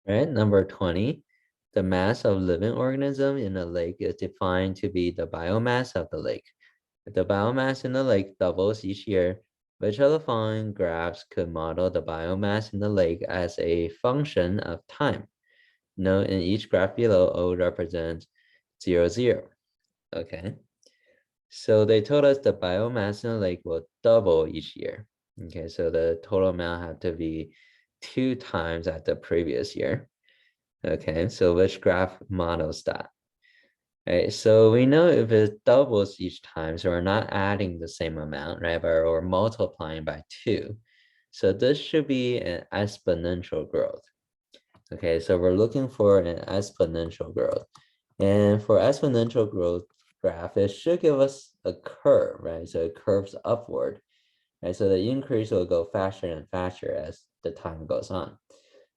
right? Number 20, the mass of living organism in a lake is defined to be the biomass of the lake. If the biomass in the lake doubles each year, which of the following graphs could model the biomass in the lake as a function of time? Note in each graph below, O represents 0, 0. Okay, so they told us the biomass in the lake will double each year. Okay, so the total amount had to be 2 times at the previous year. Okay, so which graph models that? Right, so we know if it doubles each time, so we're not adding the same amount, right? But we're multiplying by 2. So this should be an exponential growth. Okay, so we're looking for an exponential growth. And for exponential growth graph, it should give us a curve, right? So it curves upward, right? So the increase will go faster and faster as the time goes on.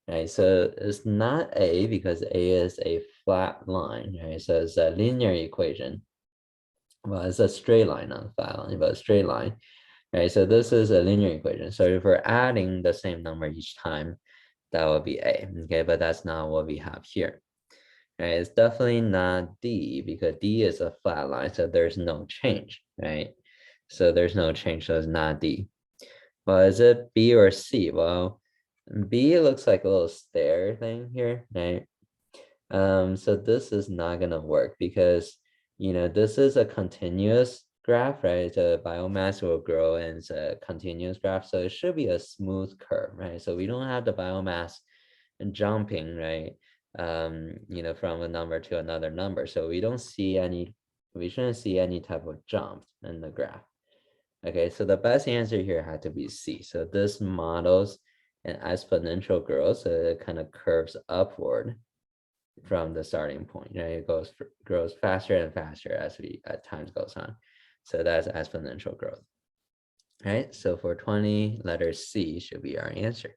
Right, so it's not A because A is a flat line, right? So it's a linear equation. Well, it's a straight line, not a flat line, but a straight line, right? So this is a linear equation. So if we're adding the same number each time, that would be A, okay? But that's not what we have here, right? It's definitely not D because D is a flat line, so there's no change, right? So there's no change, so it's not D. Well, is it B or C? Well, B looks like a little stair thing here, right? So this is not gonna work because this is a continuous graph, right? The biomass will grow and it's a continuous graph, so it should be a smooth curve, right? So we don't have the biomass jumping, right? From a number to another number. So we shouldn't see any type of jump in the graph. Okay, so the best answer here had to be C. So this models an exponential growth, so it kind of curves upward from the starting point. It grows faster and faster as time goes on. So that's exponential growth. Right? So for 20, letter C should be our answer.